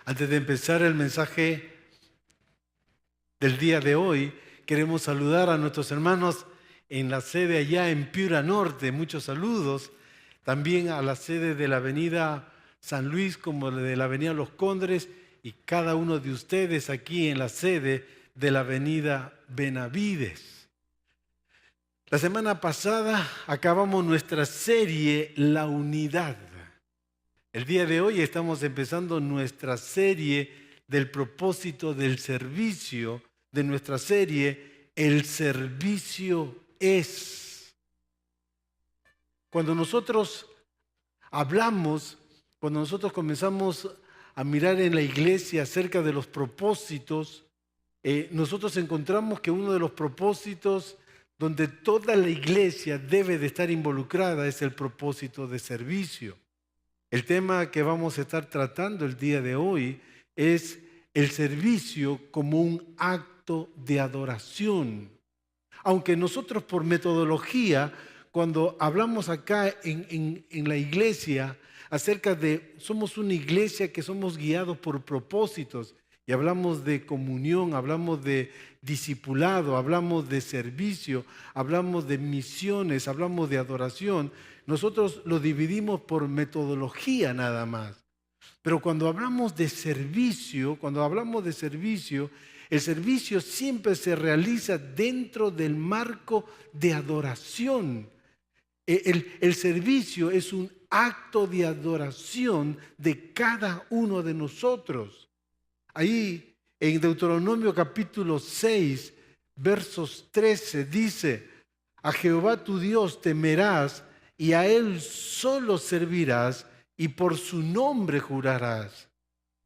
Antes de empezar el mensaje del día de hoy, queremos saludar a nuestros hermanos en la sede allá en Piura Norte. Muchos saludos. También a la sede de la avenida San Luis como de la avenida Los Cóndores y cada uno de ustedes aquí en la sede de la avenida Benavides. La semana pasada acabamos nuestra serie La Unidad. El día de hoy estamos empezando nuestra serie del propósito del servicio, de nuestra serie El servicio es. Cuando nosotros hablamos, cuando nosotros comenzamos a mirar en la iglesia acerca de los propósitos, nosotros encontramos que uno de los propósitos donde toda la iglesia debe de estar involucrada es el propósito de servicio. El tema que vamos a estar tratando el día de hoy es el servicio como un acto de adoración. Aunque nosotros por metodología, cuando hablamos acá en la iglesia acerca de, somos una iglesia que somos guiados por propósitos y hablamos de comunión, hablamos de discipulado, hablamos de servicio, hablamos de misiones, hablamos de adoración. Nosotros lo dividimos por metodología nada más. Pero cuando hablamos de servicio, el servicio siempre se realiza dentro del marco de adoración. El servicio es un acto de adoración de cada uno de nosotros. Ahí en Deuteronomio capítulo 6, versos 13 dice: a Jehová tu Dios temerás y a Él solo servirás y por su nombre jurarás.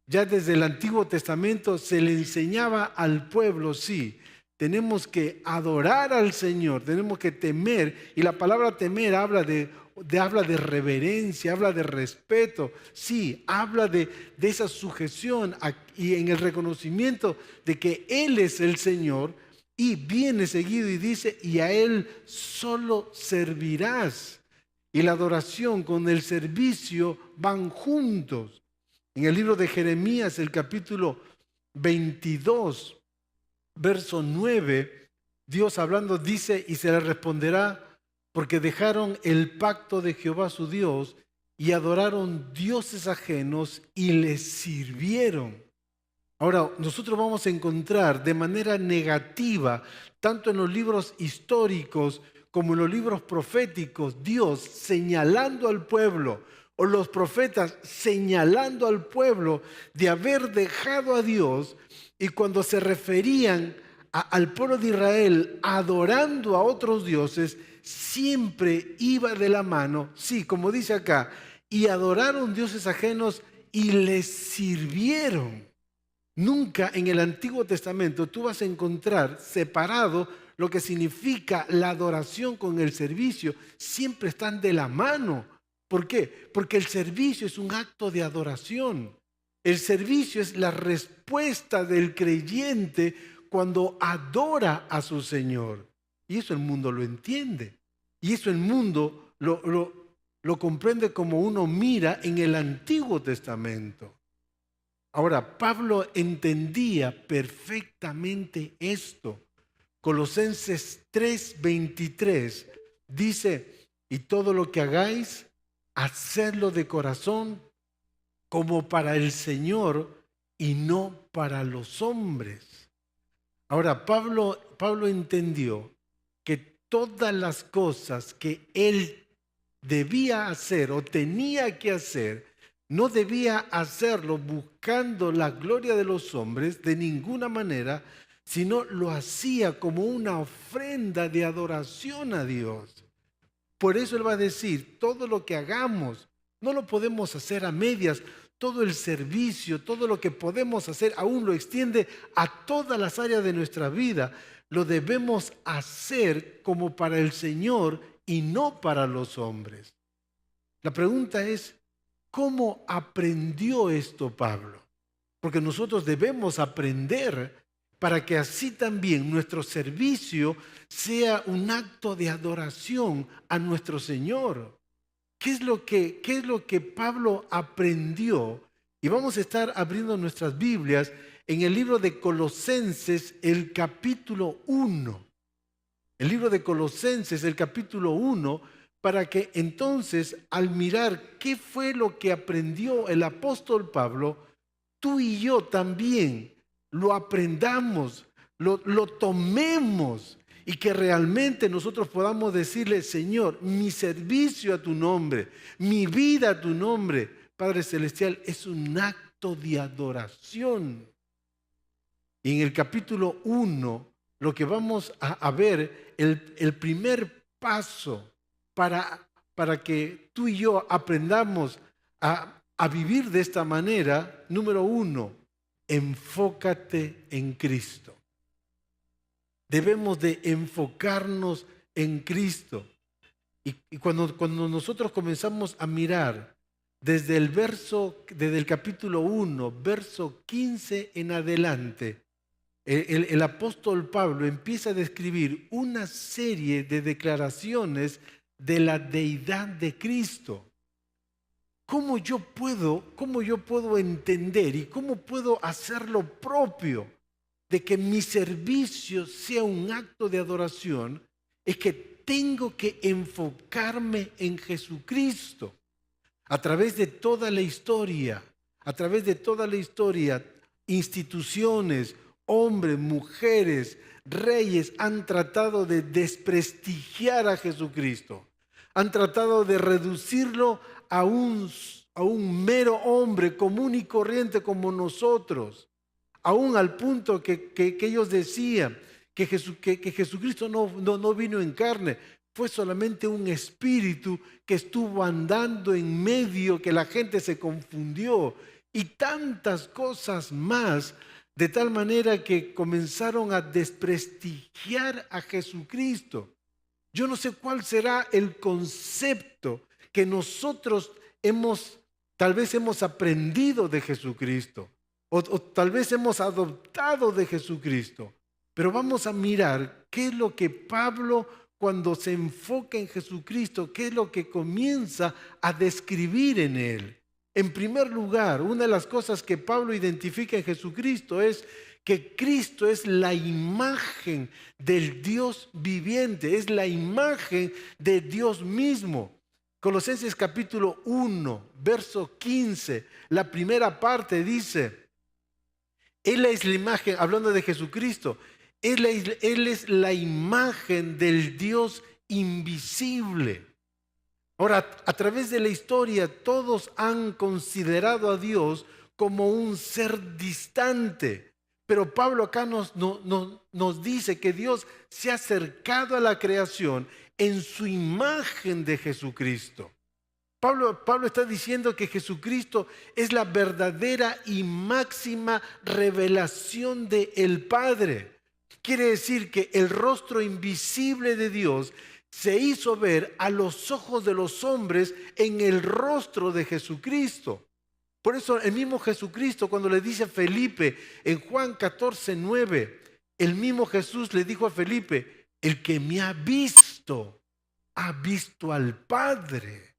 Ya desde el Antiguo Testamento se le enseñaba al pueblo, sí, tenemos que adorar al Señor, tenemos que temer, y la palabra temer habla de reverencia, habla de respeto, sí, habla de esa sujeción y en el reconocimiento de que Él es el Señor, y viene seguido y dice, y a Él solo servirás. Y la adoración con el servicio van juntos. En el libro de Jeremías, el capítulo 22, verso 9, Dios hablando dice, y se le responderá, porque dejaron el pacto de Jehová su Dios y adoraron dioses ajenos y les sirvieron. Ahora, nosotros vamos a encontrar de manera negativa, tanto en los libros históricos como en los libros proféticos, Dios señalando al pueblo, o los profetas señalando al pueblo de haber dejado a Dios, y cuando se referían al pueblo de Israel adorando a otros dioses, siempre iba de la mano, sí, como dice acá, y adoraron dioses ajenos y les sirvieron. Nunca en el Antiguo Testamento tú vas a encontrar separado lo que significa la adoración con el servicio. Siempre están de la mano. ¿Por qué? Porque el servicio es un acto de adoración. El servicio es la respuesta del creyente cuando adora a su Señor. Y eso el mundo lo entiende. Y eso el mundo lo comprende como uno mira en el Antiguo Testamento. Ahora, Pablo entendía perfectamente esto. Colosenses 3:23 dice, y todo lo que hagáis, hacedlo de corazón como para el Señor y no para los hombres. Ahora, Pablo entendió que todas las cosas que él debía hacer o tenía que hacer, no debía hacerlo buscando la gloria de los hombres de ninguna manera, sino lo hacía como una ofrenda de adoración a Dios. Por eso él va a decir, todo lo que hagamos, no lo podemos hacer a medias. Todo el servicio, todo lo que podemos hacer, aún lo extiende a todas las áreas de nuestra vida. Lo debemos hacer como para el Señor y no para los hombres. La pregunta es, ¿cómo aprendió esto Pablo? Porque nosotros debemos aprender para que así también nuestro servicio sea un acto de adoración a nuestro Señor. ¿Qué es lo que Pablo aprendió Y vamos a estar abriendo nuestras Biblias en el libro de Colosenses, el capítulo 1. El libro de Colosenses, el capítulo 1, para que entonces, al mirar qué fue lo que aprendió el apóstol Pablo, tú y yo también lo aprendamos, lo tomemos y que realmente nosotros podamos decirle: Señor, mi servicio a tu nombre, mi vida a tu nombre, Padre Celestial, es un acto de adoración. Y en el capítulo 1, lo que vamos a ver, el primer paso para que tú y yo aprendamos a vivir de esta manera, número 1, enfócate en Cristo. Debemos de enfocarnos en Cristo. Y cuando nosotros comenzamos a mirar desde el capítulo 1, verso 15 en adelante, el apóstol Pablo empieza a describir una serie de declaraciones de la deidad de Cristo. ¿Cómo yo puedo entender y cómo puedo hacer lo propio de que mi servicio sea un acto de adoración? Es que tengo que enfocarme en Jesucristo. A través de toda la historia, instituciones, hombres, mujeres, reyes han tratado de desprestigiar a Jesucristo. Han tratado de reducirlo a un mero hombre común y corriente como nosotros. Aún al punto que ellos decían que Jesucristo no vino en carne. Fue solamente un espíritu que estuvo andando en medio, que la gente se confundió. Y tantas cosas más, de tal manera que comenzaron a desprestigiar a Jesucristo. Yo no sé cuál será el concepto que nosotros tal vez hemos aprendido de Jesucristo, o tal vez hemos adoptado de Jesucristo. Pero vamos a mirar qué es lo que Pablo, cuando se enfoca en Jesucristo, qué es lo que comienza a describir en él. En primer lugar, una de las cosas que Pablo identifica en Jesucristo es que Cristo es la imagen del Dios viviente, es la imagen de Dios mismo. Colosenses capítulo 1, verso 15, la primera parte dice: Él es la imagen, hablando de Jesucristo, Él es la imagen del Dios invisible. Ahora, a través de la historia, todos han considerado a Dios como un ser distante. Pero Pablo acá nos dice que Dios se ha acercado a la creación en su imagen de Jesucristo. Pablo está diciendo que Jesucristo es la verdadera y máxima revelación del Padre. Quiere decir que el rostro invisible de Dios se hizo ver a los ojos de los hombres en el rostro de Jesucristo. Por eso el mismo Jesucristo, cuando le dice a Felipe en Juan 14:9, el mismo Jesús le dijo a Felipe: el que me ha visto al Padre.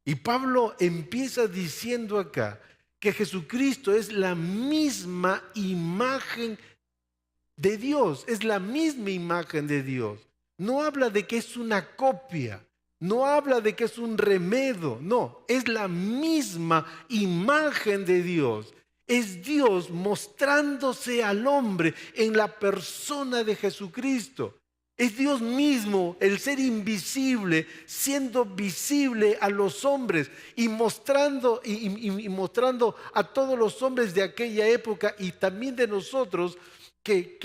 Y Pablo empieza diciendo acá que Jesucristo es la misma imagen de Dios, es la misma imagen de Dios. No habla de que es una copia, no habla de que es un remedio, no, es la misma imagen de Dios. Es Dios mostrándose al hombre en la persona de Jesucristo. Es Dios mismo, el ser invisible, siendo visible a los hombres y mostrando a todos los hombres de aquella época y también de nosotros que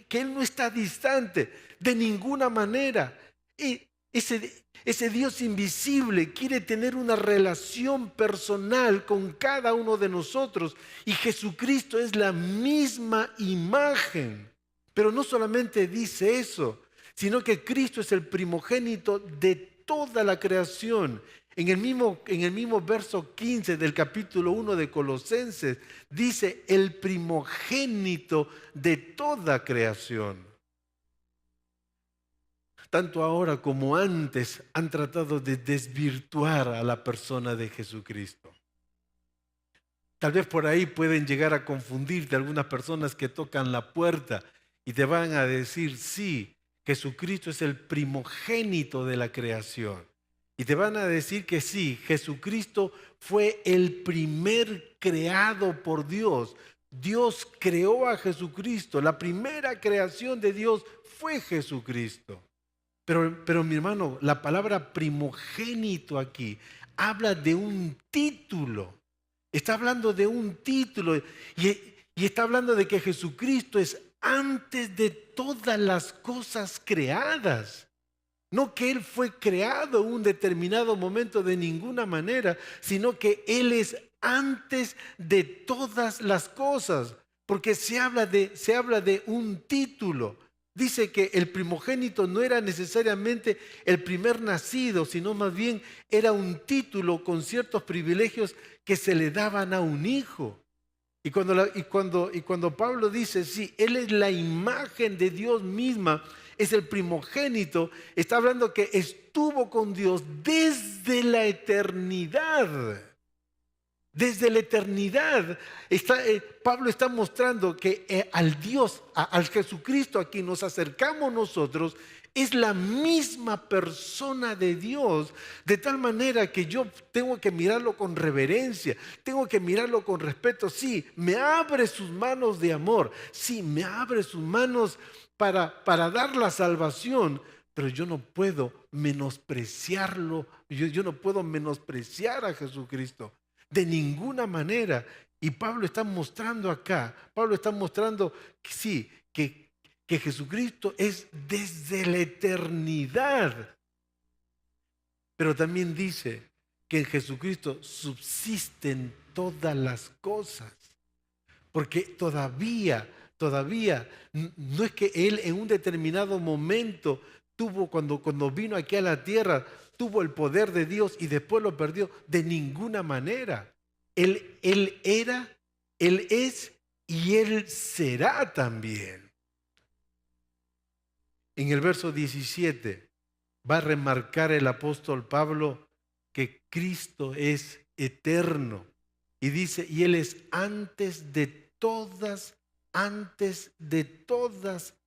Él no está distante de ninguna manera. Y ese Dios invisible quiere tener una relación personal con cada uno de nosotros, y Jesucristo es la misma imagen. Pero no solamente dice eso, sino que Cristo es el primogénito de toda la creación. En el mismo verso 15 del capítulo 1 de Colosenses dice: el primogénito de toda creación. Tanto ahora como antes han tratado de desvirtuar a la persona de Jesucristo. Tal vez por ahí pueden llegar a confundirte algunas personas que tocan la puerta y te van a decir, sí, Jesucristo es el primogénito de la creación. Y te van a decir que sí, Jesucristo fue el primer creado por Dios. Dios creó a Jesucristo. La primera creación de Dios fue Jesucristo. Pero mi hermano, la palabra primogénito aquí habla de un título. Está hablando de un título y está hablando de que Jesucristo es antes de todas las cosas creadas. No que Él fue creado en un determinado momento de ninguna manera, sino que Él es antes de todas las cosas. Porque se habla de un título. Dice que el primogénito no era necesariamente el primer nacido, sino más bien era un título con ciertos privilegios que se le daban a un hijo. Y cuando Pablo dice, sí, Él es la imagen de Dios misma, es el primogénito, está hablando que estuvo con Dios desde la eternidad. Desde la eternidad, Pablo está mostrando que al Jesucristo a quien nos acercamos nosotros, es la misma persona de Dios, de tal manera que yo tengo que mirarlo con reverencia, tengo que mirarlo con respeto. Sí, me abre sus manos de amor, sí, me abre sus manos para dar la salvación, pero yo no puedo menospreciarlo, yo no puedo menospreciar a Jesucristo. De ninguna manera. Y Pablo está mostrando acá, Pablo está mostrando que sí, que Jesucristo es desde la eternidad. Pero también dice que en Jesucristo subsisten todas las cosas. Porque todavía, no es que Él en un determinado momento cuando vino aquí a la tierra, tuvo el poder de Dios y después lo perdió. De ninguna manera. Él era, Él es y Él será también. En el verso 17 va a remarcar el apóstol Pablo que Cristo es eterno. Y dice, y Él es antes de todas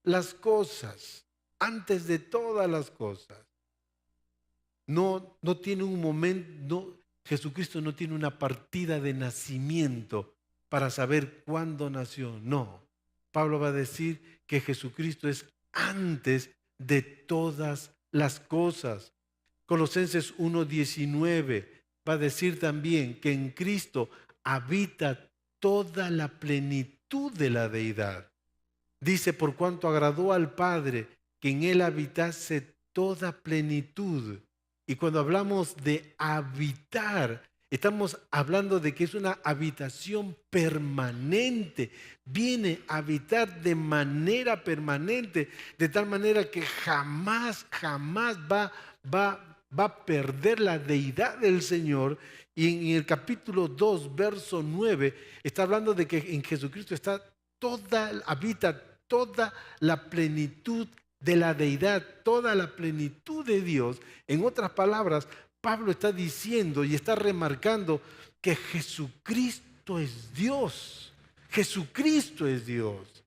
las cosas. Antes de todas las cosas. No tiene un momento, Jesucristo no tiene una partida de nacimiento para saber cuándo nació. No. Pablo va a decir que Jesucristo es antes de todas las cosas. Colosenses 1:19 va a decir también que en Cristo habita toda la plenitud de la deidad. Dice, por cuanto agradó al Padre que en Él habitase toda plenitud. Y cuando hablamos de habitar, estamos hablando de que es una habitación permanente. Viene a habitar de manera permanente, de tal manera que jamás va a perder la deidad del Señor. Y en el capítulo 2, verso 9, está hablando de que en Jesucristo habita toda la plenitud de la deidad, toda la plenitud de Dios. En otras palabras, Pablo está diciendo y está remarcando que Jesucristo es Dios. Jesucristo es Dios.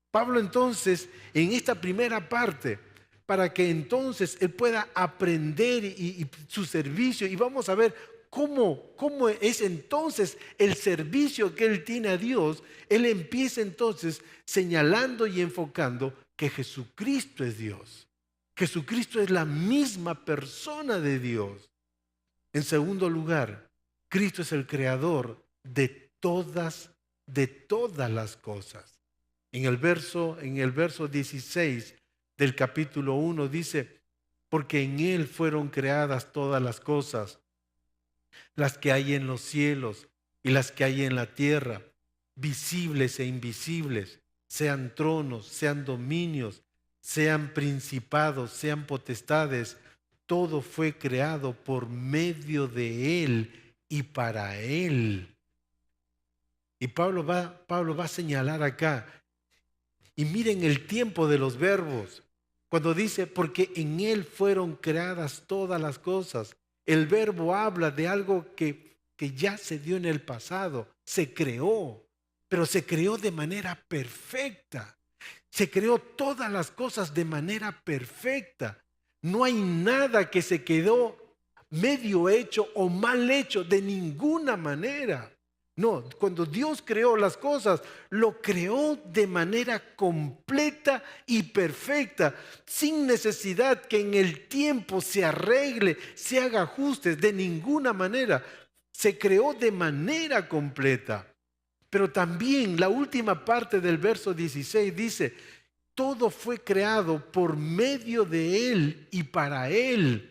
Pablo entonces, en esta primera parte, para que entonces él pueda aprender y su servicio, y vamos a ver cómo es entonces el servicio que él tiene a Dios, él empieza entonces señalando y enfocando que Jesucristo es Dios. Jesucristo es la misma persona de Dios. En segundo lugar, Cristo es el creador de todas las cosas. En el verso 16 del capítulo 1 dice, porque en Él fueron creadas todas las cosas, las que hay en los cielos y las que hay en la tierra, visibles e invisibles, sean tronos, sean dominios, sean principados, sean potestades, todo fue creado por medio de Él y para Él. Y Pablo va a señalar acá, y miren el tiempo de los verbos, cuando dice, porque en Él fueron creadas todas las cosas. El verbo habla de algo que que ya se dio en el pasado, se creó, pero se creó de manera perfecta. Se creó todas las cosas de manera perfecta. No hay nada que se quedó medio hecho o mal hecho de ninguna manera. No, cuando Dios creó las cosas, lo creó de manera completa y perfecta, sin necesidad que en el tiempo se arregle, se haga ajustes, de ninguna manera. Se creó de manera completa. Pero también la última parte del verso 16 dice, todo fue creado por medio de Él y para Él.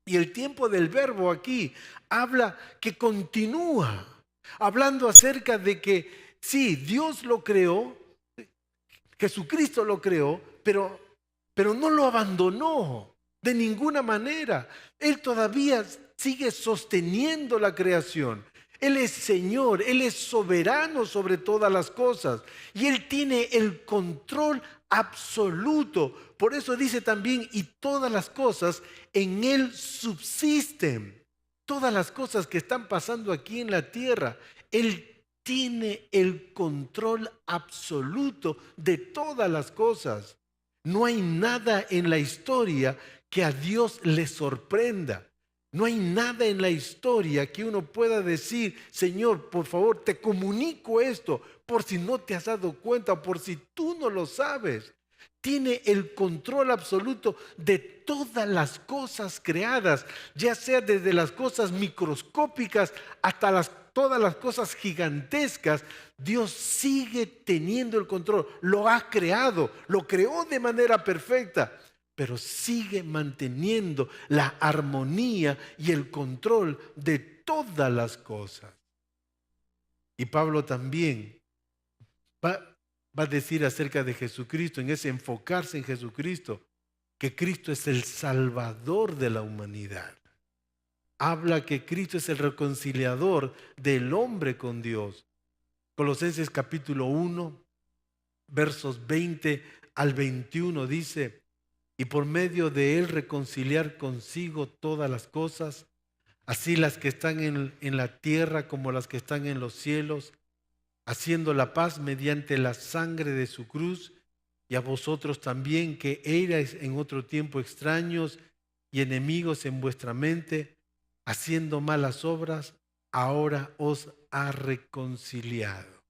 Y el tiempo del verbo aquí habla que continúa, hablando acerca de que sí, Dios lo creó, Jesucristo lo creó, pero no lo abandonó de ninguna manera. Él todavía sigue sosteniendo la creación. Él es Señor, Él es soberano sobre todas las cosas y Él tiene el control absoluto. Por eso dice también, y todas las cosas en Él subsisten. Todas las cosas que están pasando aquí en la tierra, Él tiene el control absoluto de todas las cosas. No hay nada en la historia que a Dios le sorprenda. No hay nada en la historia que uno pueda decir, Señor, por favor, te comunico esto, por si no te has dado cuenta, o por si tú no lo sabes. Tiene el control absoluto de todas las cosas creadas, ya sea desde las cosas microscópicas hasta todas las cosas gigantescas. Dios sigue teniendo el control. Lo ha creado, lo creó de manera perfecta, pero sigue manteniendo la armonía y el control de todas las cosas. Y Pablo también va a decir acerca de Jesucristo, en ese enfocarse en Jesucristo, que Cristo es el Salvador de la humanidad. Habla que Cristo es el reconciliador del hombre con Dios. Colosenses capítulo 1, versos 20 al 21 dice, y por medio de él reconciliar consigo todas las cosas, así las que están en la tierra como las que están en los cielos, haciendo la paz mediante la sangre de su cruz, y a vosotros también que erais en otro tiempo extraños y enemigos en vuestra mente, haciendo malas obras, ahora os ha reconciliado.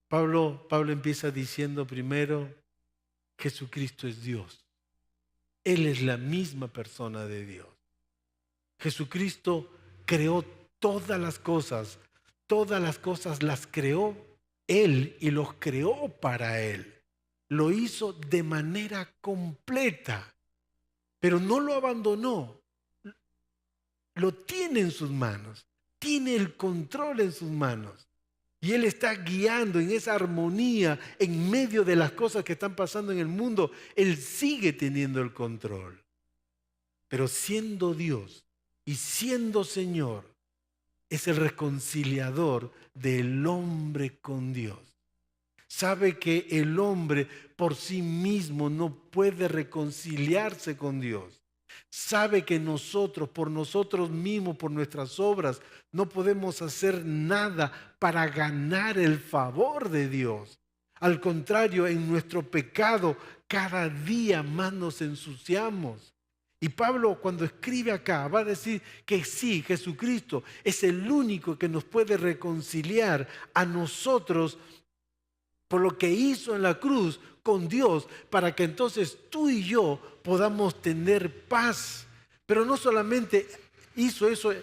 Pablo empieza diciendo primero, Jesucristo es Dios. Él es la misma persona de Dios. Jesucristo creó todas las cosas las creó Él y los creó para Él. Lo hizo de manera completa, pero no lo abandonó. Lo tiene en sus manos, tiene el control en sus manos. Y Él está guiando en esa armonía en medio de las cosas que están pasando en el mundo. Él sigue teniendo el control. Pero siendo Dios y siendo Señor, es el reconciliador del hombre con Dios. Sabe que el hombre por sí mismo no puede reconciliarse con Dios. Sabe que nosotros, por nosotros mismos, por nuestras obras, no podemos hacer nada para ganar el favor de Dios. Al contrario, en nuestro pecado cada día más nos ensuciamos. Y Pablo, cuando escribe acá, va a decir que sí, Jesucristo es el único que nos puede reconciliar a nosotros por lo que hizo en la cruz con Dios, para que entonces tú y yo podamos tener paz. Pero no solamente hizo eso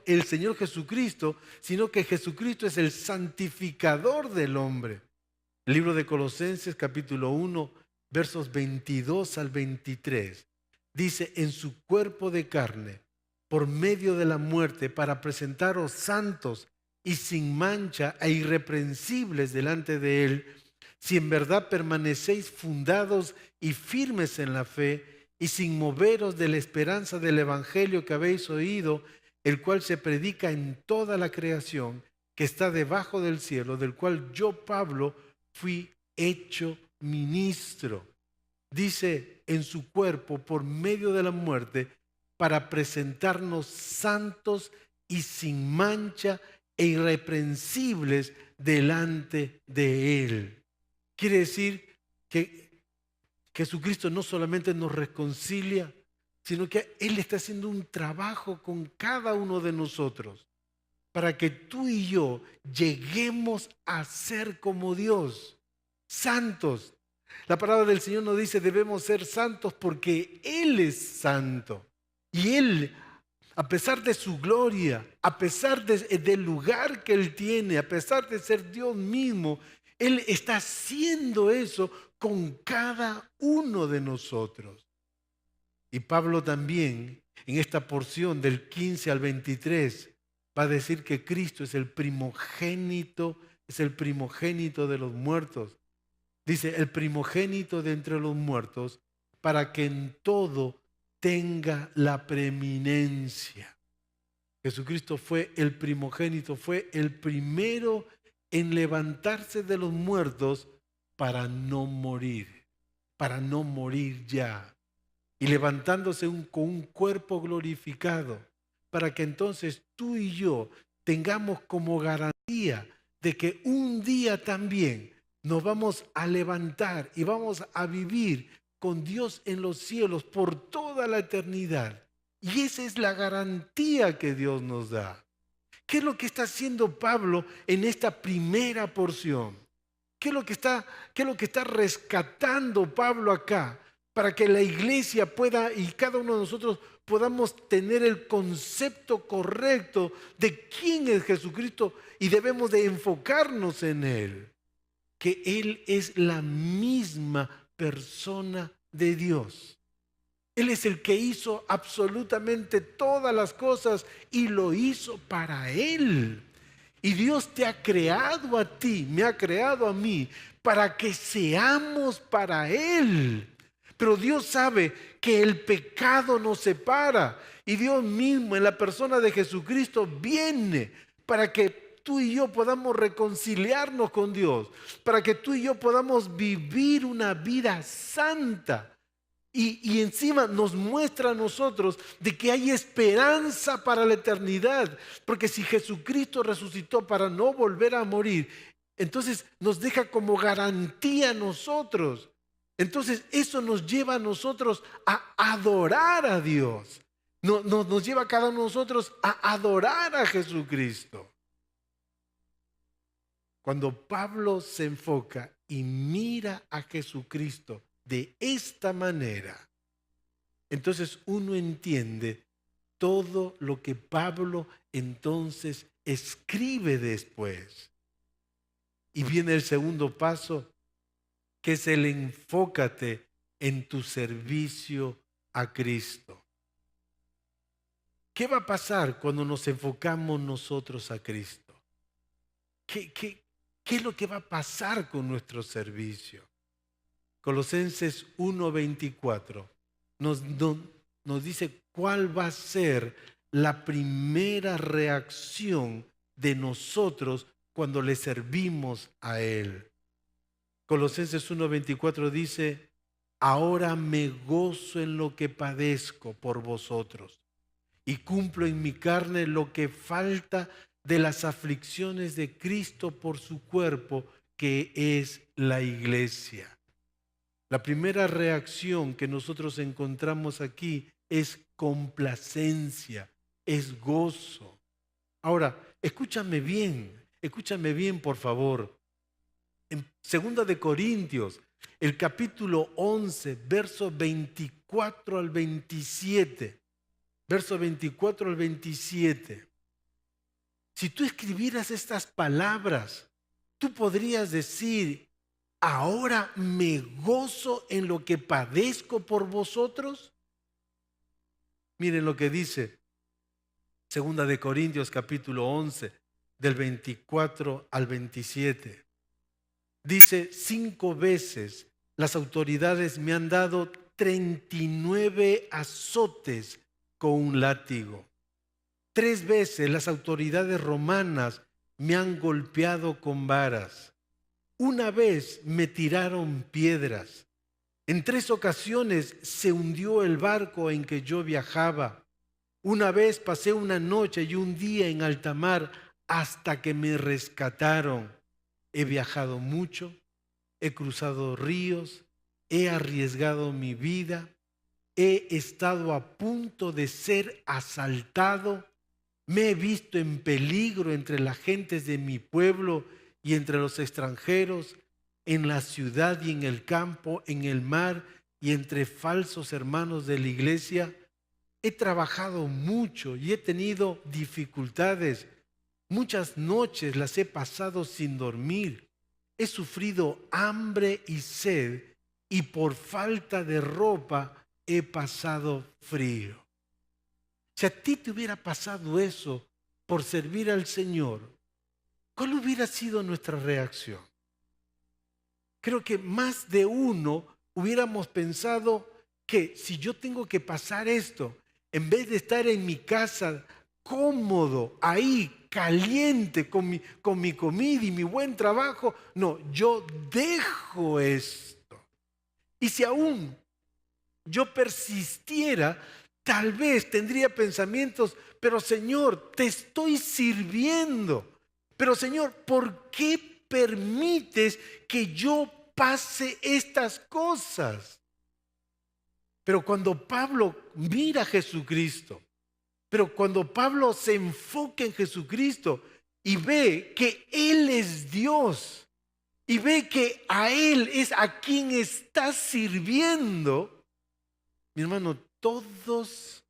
el Señor Jesucristo, sino que Jesucristo es el santificador del hombre. El libro de Colosenses capítulo 1, versos 22 al 23, dice, en su cuerpo de carne, por medio de la muerte, para presentaros santos y sin mancha e irreprensibles delante de Él, si en verdad permanecéis fundados y firmes en la fe y sin moveros de la esperanza del Evangelio que habéis oído, el cual se predica en toda la creación que está debajo del cielo, del cual yo, Pablo, fui hecho ministro. Dice, en su cuerpo, por medio de la muerte, para presentarnos santos y sin mancha e irreprensibles delante de Él. Quiere decir que Jesucristo no solamente nos reconcilia, sino que Él está haciendo un trabajo con cada uno de nosotros para que tú y yo lleguemos a ser como Dios, santos. La palabra del Señor nos dice debemos ser santos porque Él es santo. Y Él, a pesar de su gloria, a pesar del lugar que Él tiene, a pesar de ser Dios mismo, Él está haciendo eso con cada uno de nosotros. Y Pablo también, en esta porción del 15 al 23, va a decir que Cristo es el primogénito de los muertos. Dice, el primogénito de entre los muertos, para que en todo tenga la preeminencia. Jesucristo fue el primogénito, fue el primero en levantarse de los muertos para no morir ya. Y levantándose con un cuerpo glorificado, para que entonces tú y yo tengamos como garantía de que un día también nos vamos a levantar y vamos a vivir con Dios en los cielos por toda la eternidad. Y esa es la garantía que Dios nos da. ¿Qué es lo que está haciendo Pablo en esta primera porción? ¿Qué es lo que está rescatando Pablo acá? Para que la iglesia pueda y cada uno de nosotros podamos tener el concepto correcto de quién es Jesucristo y debemos de enfocarnos en Él. Que Él es la misma persona de Dios. Él es el que hizo absolutamente todas las cosas y lo hizo para Él. Y Dios te ha creado a ti, me ha creado a mí, para que seamos para Él. Pero Dios sabe que el pecado nos separa y Dios mismo en la persona de Jesucristo viene para que tú y yo podamos reconciliarnos con Dios, para que tú y yo podamos vivir una vida santa. Y encima nos muestra a nosotros de que hay esperanza para la eternidad, porque si Jesucristo resucitó para no volver a morir, entonces nos deja como garantía a nosotros. Entonces eso nos lleva a nosotros a adorar a Dios. Nos lleva a cada uno de nosotros a adorar a Jesucristo. Cuando Pablo se enfoca y mira a Jesucristo de esta manera, entonces uno entiende todo lo que Pablo entonces escribe después. Y viene el segundo paso, que es el enfócate en tu servicio a Cristo. ¿Qué va a pasar cuando nos enfocamos nosotros a Cristo? ¿Qué es lo que va a pasar con nuestro servicio? Colosenses 1:24 nos dice cuál va a ser la primera reacción de nosotros cuando le servimos a Él. Colosenses 1:24 dice, ahora me gozo en lo que padezco por vosotros y cumplo en mi carne lo que falta de las aflicciones de Cristo por su cuerpo, que es la iglesia. La primera reacción que nosotros encontramos aquí es complacencia, es gozo. Ahora, escúchame bien por favor. En 2 de Corintios, el capítulo 11, verso 24 al 27. Verso 24 al 27. Si tú escribieras estas palabras, tú podrías decir, ahora me gozo en lo que padezco por vosotros. Miren lo que dice 2 de Corintios capítulo 11, del 24 al 27. Dice, 5 veces las autoridades me han dado 39 azotes con un látigo. 3 veces las autoridades romanas me han golpeado con varas. 1 vez me tiraron piedras. En 3 ocasiones se hundió el barco en que yo viajaba. Una vez pasé una noche y un día en alta mar hasta que me rescataron. He viajado mucho, he cruzado ríos, he arriesgado mi vida, he estado a punto de ser asaltado, me he visto en peligro entre las gentes de mi pueblo y entre los extranjeros, en la ciudad y en el campo, en el mar y entre falsos hermanos de la iglesia. He trabajado mucho y he tenido dificultades. Muchas noches las he pasado sin dormir. He sufrido hambre y sed y por falta de ropa he pasado frío. Si a ti te hubiera pasado eso por servir al Señor, ¿cuál hubiera sido nuestra reacción? Creo que más de uno hubiéramos pensado que si yo tengo que pasar esto, en vez de estar en mi casa cómodo, ahí, caliente, con mi comida y mi buen trabajo, no, yo dejo esto. Y si aún yo persistiera, tal vez tendría pensamientos, pero Señor, te estoy sirviendo. Pero Señor, ¿por qué permites que yo pase estas cosas? Pero cuando Pablo mira a Jesucristo, pero cuando Pablo se enfoca en Jesucristo y ve que Él es Dios y ve que a Él es a quien está sirviendo, mi hermano, todos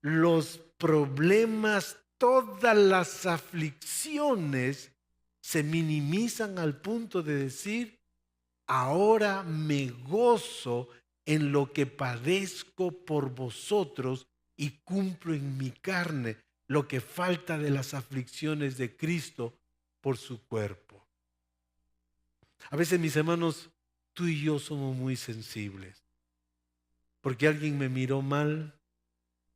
los problemas, todas las aflicciones se minimizan al punto de decir, ahora me gozo en lo que padezco por vosotros y cumplo en mi carne lo que falta de las aflicciones de Cristo por su cuerpo. A veces, mis hermanos, tú y yo somos muy sensibles. Porque alguien me miró mal,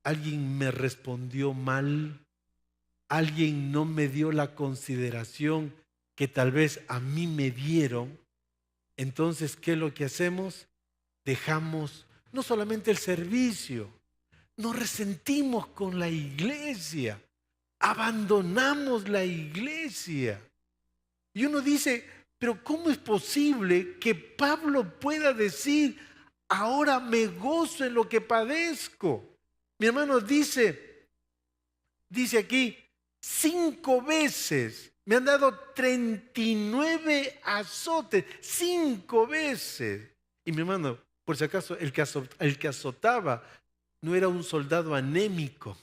alguien me respondió mal, alguien no me dio la consideración que tal vez a mí me dieron. Entonces, ¿qué es lo que hacemos? Dejamos no solamente el servicio, nos resentimos con la iglesia, abandonamos la iglesia. Y uno dice, pero ¿cómo es posible que Pablo pueda decir, ahora me gozo en lo que padezco? Mi hermano dice aquí, 5 veces me han dado 39 azotes, 5 veces. Y mi hermano, por si acaso, el que azotaba no era un soldado anémico.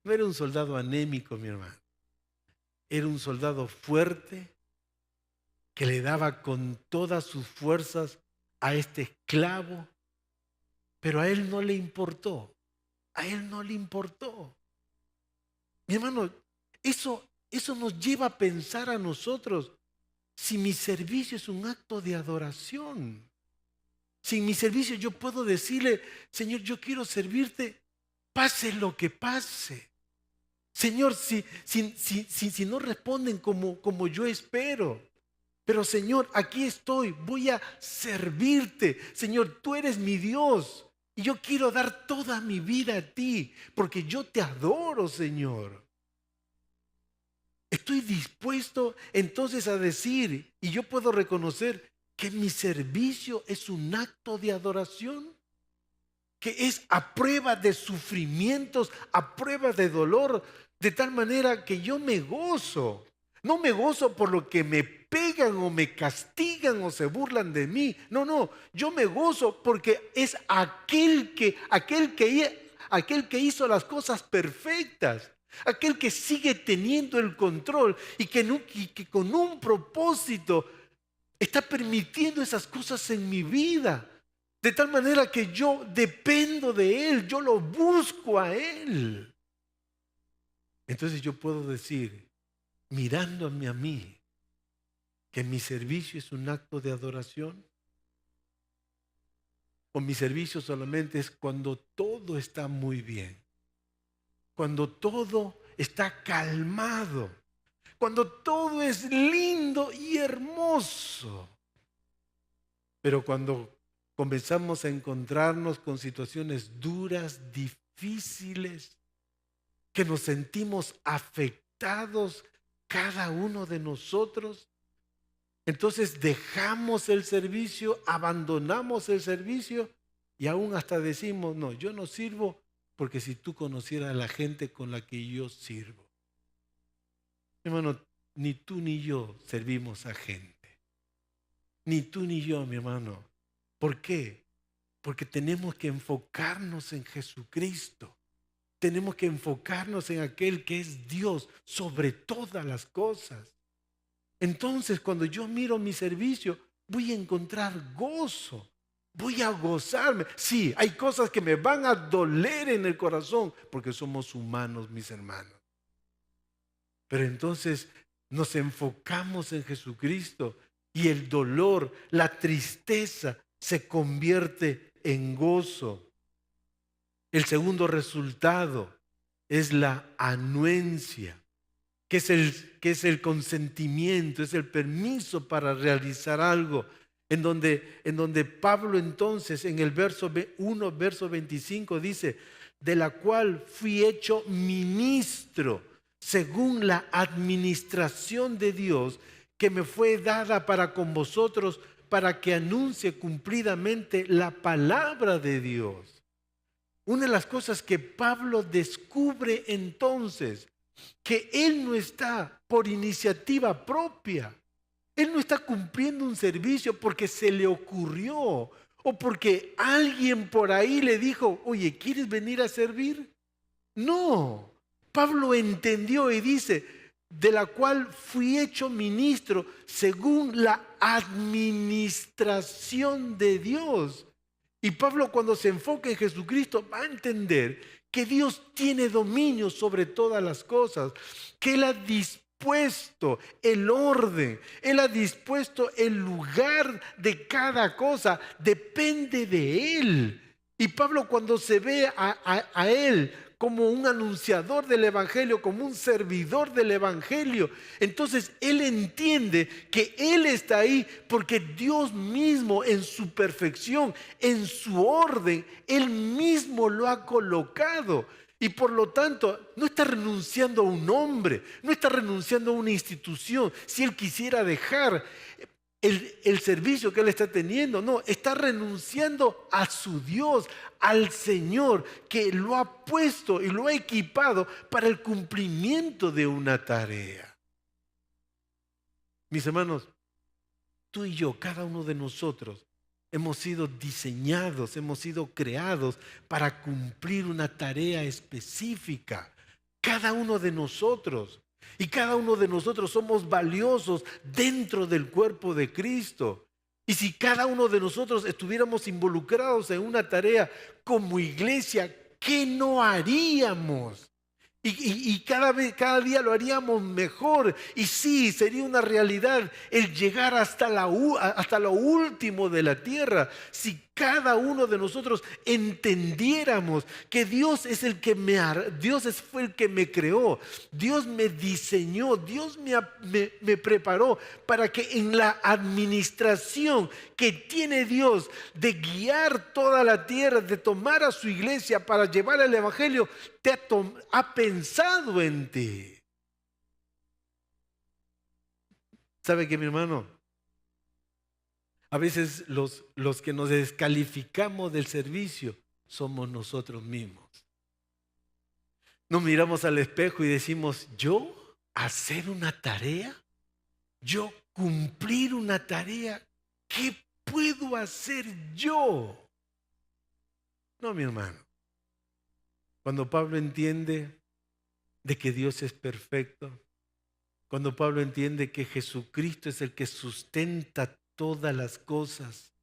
No era un soldado anémico, mi hermano. Era un soldado fuerte que le daba con todas sus fuerzas a este esclavo, pero a él no le importó. A él no le importó. Mi hermano, eso nos lleva a pensar a nosotros, si mi servicio es un acto de adoración, si en mi servicio yo puedo decirle, Señor, yo quiero servirte, pase lo que pase. Señor, si no responden como yo espero, pero Señor, aquí estoy, voy a servirte. Señor, tú eres mi Dios y yo quiero dar toda mi vida a ti, porque yo te adoro, Señor. Estoy dispuesto entonces a decir, y yo puedo reconocer que mi servicio es un acto de adoración, que es a prueba de sufrimientos, a prueba de dolor, de tal manera que yo me gozo. No me gozo por lo que me pegan o me castigan o se burlan de mí. No, yo me gozo porque es aquel que hizo las cosas perfectas. Aquel que sigue teniendo el control y que con un propósito está permitiendo esas cosas en mi vida. De tal manera que yo dependo de Él, yo lo busco a Él. Entonces yo puedo decir, mirándome a mí, que mi servicio es un acto de adoración. O mi servicio solamente es cuando todo está muy bien. Cuando todo está calmado, cuando todo es lindo y hermoso. Pero cuando comenzamos a encontrarnos con situaciones duras, difíciles, difíciles, que nos sentimos afectados cada uno de nosotros. Entonces dejamos el servicio, abandonamos el servicio y aún hasta decimos, no, yo no sirvo porque si tú conocieras a la gente con la que yo sirvo. Hermano, ni tú ni yo servimos a gente. Ni tú ni yo, mi hermano. ¿Por qué? Porque tenemos que enfocarnos en Jesucristo. Tenemos que enfocarnos en aquel que es Dios sobre todas las cosas. Entonces, cuando yo miro mi servicio, voy a encontrar gozo. Voy a gozarme. Sí, hay cosas que me van a doler en el corazón, porque somos humanos, mis hermanos. Pero entonces nos enfocamos en Jesucristo y el dolor, la tristeza se convierte en gozo. El segundo resultado es la anuencia, que es el consentimiento, es el permiso para realizar algo. En donde Pablo entonces en el verso 1, verso 25 dice, de la cual fui hecho ministro según la administración de Dios que me fue dada para con vosotros, para que anuncie cumplidamente la palabra de Dios. Una de las cosas que Pablo descubre entonces, que él no está por iniciativa propia. Él no está cumpliendo un servicio porque se le ocurrió o porque alguien por ahí le dijo, oye, ¿quieres venir a servir? No, Pablo entendió y dice, de la cual fui hecho ministro según la administración de Dios. Y Pablo, cuando se enfoca en Jesucristo, va a entender que Dios tiene dominio sobre todas las cosas, que Él ha dispuesto el orden, Él ha dispuesto el lugar de cada cosa, depende de Él. Y Pablo, cuando se ve a Él como un anunciador del Evangelio, como un servidor del Evangelio, entonces él entiende que él está ahí porque Dios mismo en su perfección, en su orden, él mismo lo ha colocado. Y por lo tanto, no está renunciando a un hombre, no está renunciando a una institución. Si él quisiera dejar el servicio que él está teniendo, no, está renunciando a su Dios, al Señor que lo ha puesto y lo ha equipado para el cumplimiento de una tarea. Mis hermanos, tú y yo, cada uno de nosotros, hemos sido diseñados, hemos sido creados para cumplir una tarea específica. Cada uno de nosotros. Y cada uno de nosotros somos valiosos dentro del cuerpo de Cristo. Y si cada uno de nosotros estuviéramos involucrados en una tarea como iglesia, ¿qué no haríamos? Y cada día lo haríamos mejor. Y sí, sería una realidad el llegar hasta lo último de la tierra. Si cada uno de nosotros entendiéramos que Dios es el que fue el que me creó, Dios me diseñó, Dios me preparó para que en la administración que tiene Dios de guiar toda la tierra, de tomar a su iglesia para llevar el Evangelio, ha pensado en ti. ¿Sabe qué, mi hermano? A veces los que nos descalificamos del servicio somos nosotros mismos. Nos miramos al espejo y decimos, ¿yo hacer una tarea? ¿Yo cumplir una tarea? ¿Qué puedo hacer yo? No, mi hermano. Cuando Pablo entiende de que Dios es perfecto, cuando Pablo entiende que Jesucristo es el que sustenta todas las cosas,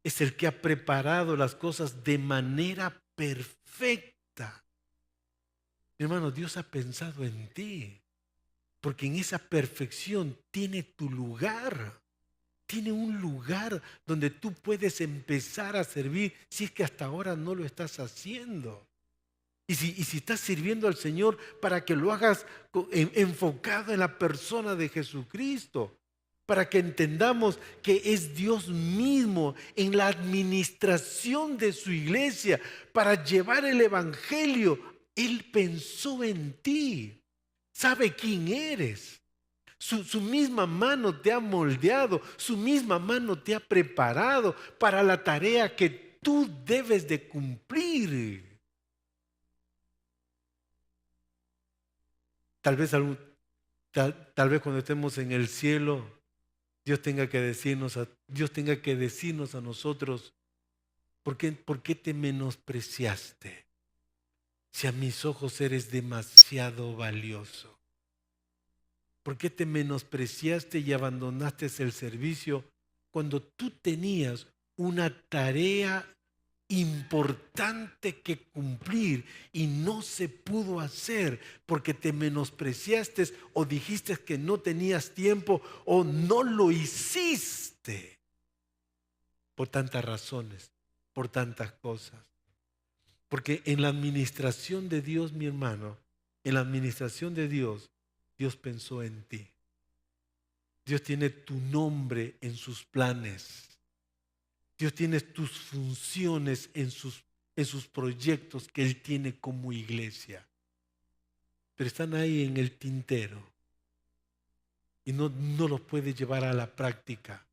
es el que ha preparado las cosas de manera perfecta. Mi hermano, Dios ha pensado en ti, porque en esa perfección tiene tu lugar. Tiene un lugar donde tú puedes empezar a servir si es que hasta ahora no lo estás haciendo. Y si estás sirviendo al Señor, para que lo hagas enfocado en la persona de Jesucristo. para que entendamos que es Dios mismo en la administración de su iglesia para llevar el evangelio. Él pensó en ti, sabe quién eres. Su misma mano te ha moldeado, su misma mano te ha preparado para la tarea que tú debes de cumplir. Tal vez, tal vez cuando estemos en el cielo, Dios tenga que decirnos a nosotros, por qué te menospreciaste? Si a mis ojos eres demasiado valioso. ¿Por qué te menospreciaste y abandonaste el servicio cuando tú tenías una tarea importante que cumplir y no se pudo hacer porque te menospreciaste o dijiste que no tenías tiempo o no lo hiciste? Por tantas razones, por tantas cosas. Porque en la administración de Dios, mi hermano, en la administración de Dios, Dios pensó en ti. Dios tiene tu nombre en sus planes. Dios tiene tus funciones en sus proyectos que Él tiene como iglesia. Pero están ahí en el tintero y no los puede llevar a la práctica.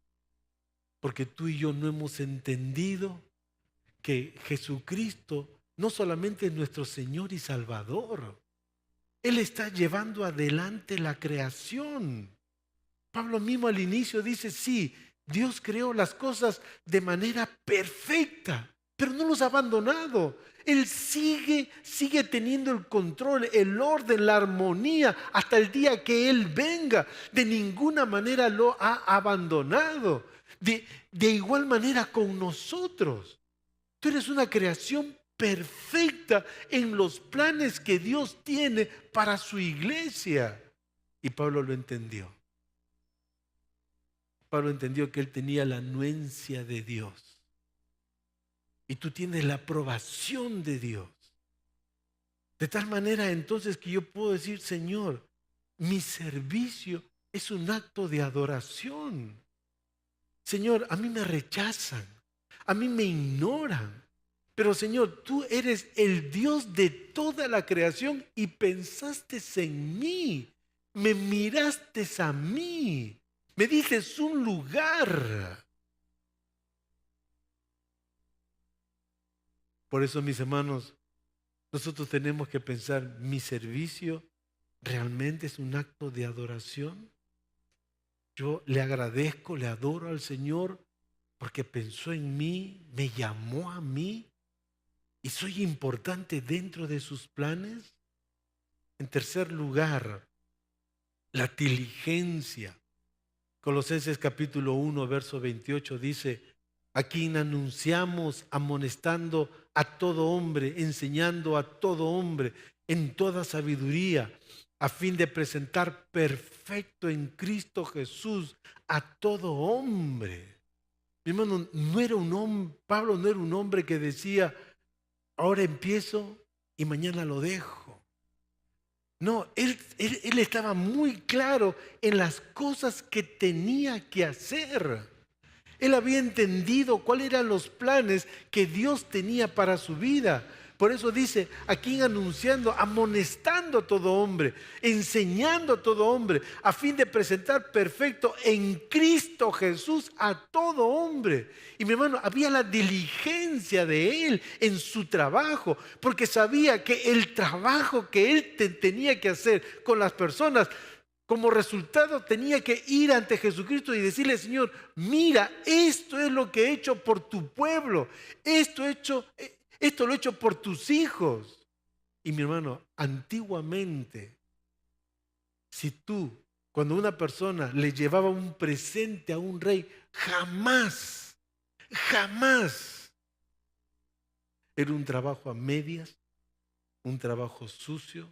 Porque tú y yo no hemos entendido que Jesucristo no solamente es nuestro Señor y Salvador. Él está llevando adelante la creación. Pablo mismo al inicio dice, sí, Dios creó las cosas de manera perfecta, pero no los ha abandonado. Él sigue teniendo el control, el orden, la armonía hasta el día que Él venga. De ninguna manera lo ha abandonado. De igual manera con nosotros. Tú eres una creación perfecta en los planes que Dios tiene para su iglesia. Y Pablo lo entendió. Pablo entendió que él tenía la anuencia de Dios. Y tú tienes la aprobación de Dios. De tal manera entonces que yo puedo decir, Señor, mi servicio es un acto de adoración. Señor, a mí me rechazan, a mí me ignoran. Pero Señor, tú eres el Dios de toda la creación y pensaste en mí, me miraste a mí, me dices un lugar. Por eso, mis hermanos, nosotros tenemos que pensar, ¿mi servicio realmente es un acto de adoración? Yo le agradezco, le adoro al Señor porque pensó en mí, me llamó a mí. ¿Y soy importante dentro de sus planes? En tercer lugar, la diligencia. Colosenses capítulo 1, verso 28 dice, a quien anunciamos amonestando a todo hombre, enseñando a todo hombre en toda sabiduría, a fin de presentar perfecto en Cristo Jesús a todo hombre. Mi hermano, Pablo no era un hombre que decía, ahora empiezo y mañana lo dejo. No, él estaba muy claro en las cosas que tenía que hacer. Él había entendido cuáles eran los planes que Dios tenía para su vida. Por eso dice, aquí anunciando, amonestando a todo hombre, enseñando a todo hombre, a fin de presentar perfecto en Cristo Jesús a todo hombre. Y mi hermano, había la diligencia de él en su trabajo, porque sabía que el trabajo que él tenía que hacer con las personas, como resultado tenía que ir ante Jesucristo y decirle, Señor, mira, esto es lo que he hecho por tu pueblo, esto lo he hecho por tus hijos. Y mi hermano, antiguamente, cuando una persona le llevaba un presente a un rey, jamás era un trabajo a medias, un trabajo sucio,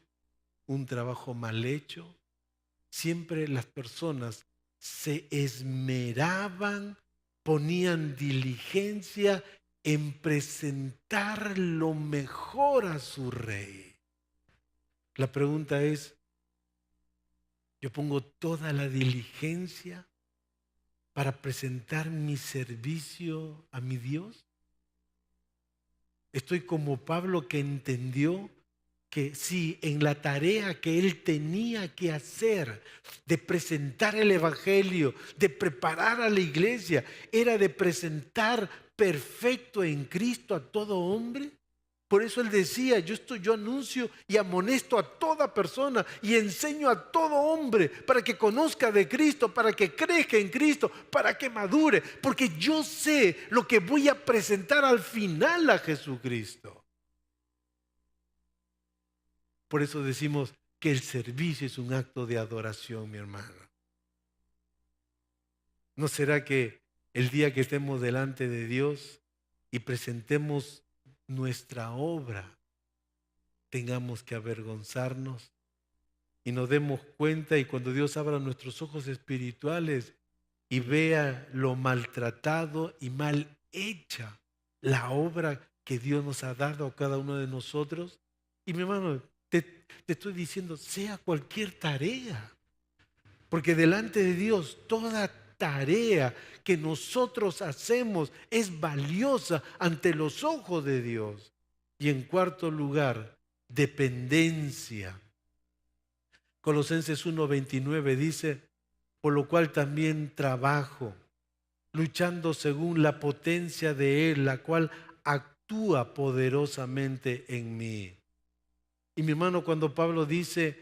un trabajo mal hecho. Siempre las personas se esmeraban, ponían diligencia en presentar lo mejor a su rey. La pregunta es, ¿yo pongo toda la diligencia para presentar mi servicio a mi Dios? Estoy como Pablo, que entendió que sí, en la tarea que él tenía que hacer, de presentar el Evangelio, de preparar a la iglesia, era de presentar perfecto en Cristo a todo hombre. Por eso él decía, yo anuncio y amonesto a toda persona y enseño a todo hombre para que conozca de Cristo, para que crezca en Cristo, para que madure, porque yo sé lo que voy a presentar al final a Jesucristo. Por eso decimos que el servicio es un acto de adoración, mi hermano. ¿No será que el día que estemos delante de Dios y presentemos nuestra obra, tengamos que avergonzarnos y nos demos cuenta, y cuando Dios abra nuestros ojos espirituales y vea lo maltratado y mal hecha la obra que Dios nos ha dado a cada uno de nosotros? Y mi hermano, te estoy diciendo, sea cualquier tarea, porque delante de Dios toda tarea que nosotros hacemos es valiosa ante los ojos de Dios. Y en cuarto lugar, dependencia. Colosenses 1:29 dice, por lo cual también trabajo, luchando según la potencia de Él, la cual actúa poderosamente en mí. Y mi hermano, cuando Pablo dice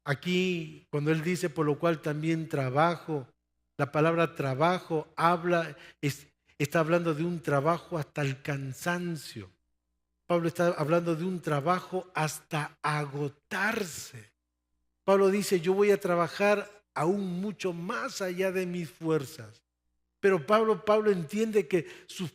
aquí, cuando él dice por lo cual también trabajo, la palabra trabajo está hablando de un trabajo hasta el cansancio. Pablo está hablando de un trabajo hasta agotarse. Pablo dice, yo voy a trabajar aún mucho más allá de mis fuerzas. Pero Pablo entiende que sus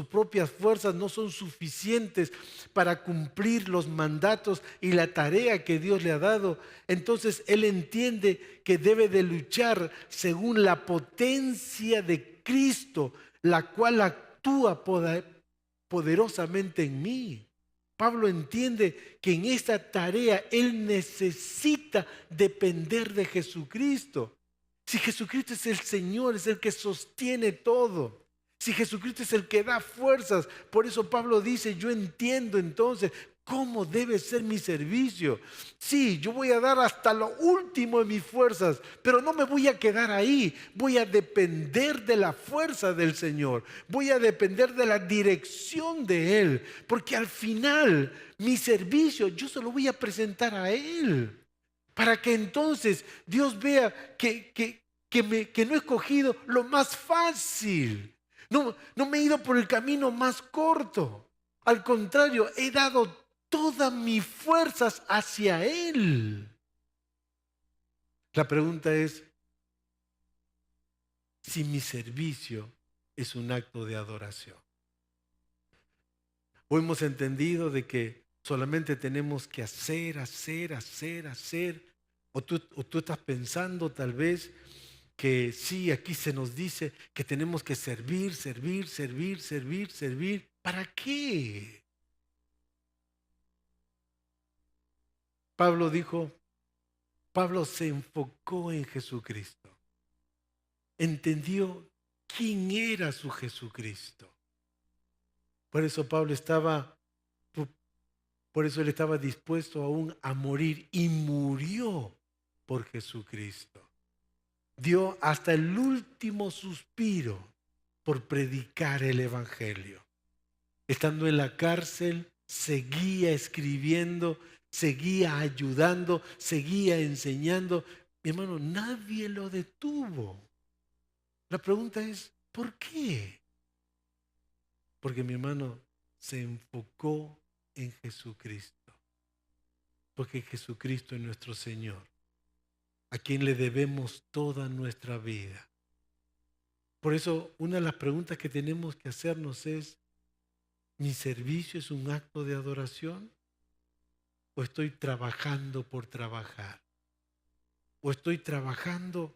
propias fuerzas no son suficientes para cumplir los mandatos y la tarea que Dios le ha dado. Entonces él entiende que debe de luchar según la potencia de Cristo, la cual actúa poderosamente en mí. Pablo entiende que en esta tarea él necesita depender de Jesucristo. Si Jesucristo es el Señor, es el que sostiene todo. Si Jesucristo es el que da fuerzas, por eso Pablo dice, yo entiendo entonces cómo debe ser mi servicio. Sí, yo voy a dar hasta lo último de mis fuerzas, pero no me voy a quedar ahí. Voy a depender de la fuerza del Señor. Voy a depender de la dirección de Él, porque al final mi servicio yo se lo voy a presentar a Él. Para que entonces Dios vea que no he escogido lo más fácil. No me he ido por el camino más corto. Al contrario, he dado todas mis fuerzas hacia Él. La pregunta es si mi servicio es un acto de adoración. Hoy hemos entendido de que solamente tenemos que hacer. O tú estás pensando tal vez que sí, aquí se nos dice que tenemos que servir. ¿Para qué? Pablo se enfocó en Jesucristo. Entendió quién era su Jesucristo. Por eso él estaba dispuesto aún a morir y murió por Jesucristo. Dio hasta el último suspiro por predicar el Evangelio. Estando en la cárcel, seguía escribiendo, seguía ayudando, seguía enseñando. Mi hermano, nadie lo detuvo. La pregunta es, ¿por qué? Porque mi hermano se enfocó en Jesucristo. Porque Jesucristo es nuestro Señor, a quien le debemos toda nuestra vida. Por eso, una de las preguntas que tenemos que hacernos es, ¿mi servicio es un acto de adoración? ¿O estoy trabajando por trabajar? ¿O estoy trabajando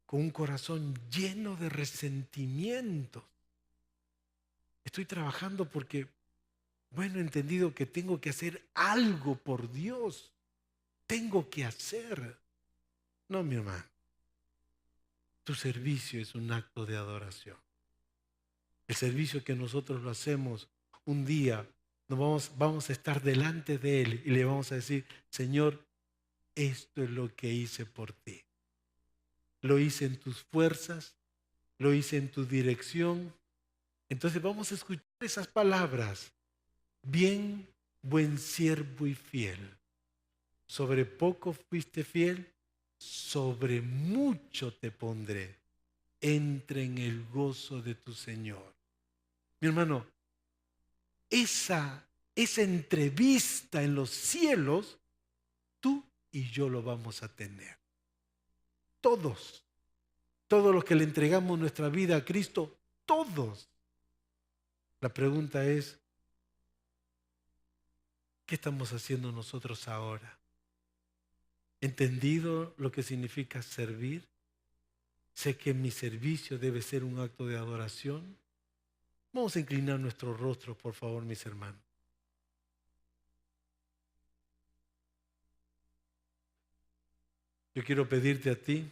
con un corazón lleno de resentimientos? Estoy trabajando porque, bueno, he entendido que tengo que hacer algo por Dios. Tengo que hacer. No, mi hermano. Tu servicio es un acto de adoración. El servicio que nosotros lo hacemos un día, vamos a estar delante de Él y le vamos a decir, Señor, esto es lo que hice por ti. Lo hice en tus fuerzas, lo hice en tu dirección. Entonces vamos a escuchar esas palabras. Bien, buen siervo y fiel. Sobre poco fuiste fiel, sobre mucho te pondré. Entra en el gozo de tu Señor. Mi hermano, esa entrevista en los cielos, tú y yo lo vamos a tener. Todos los que le entregamos nuestra vida a Cristo, todos. La pregunta es, ¿qué estamos haciendo nosotros ahora? ¿Entendido lo que significa servir? Sé que mi servicio debe ser un acto de adoración. Vamos a inclinar nuestro rostro, por favor, mis hermanos. Yo quiero pedirte a ti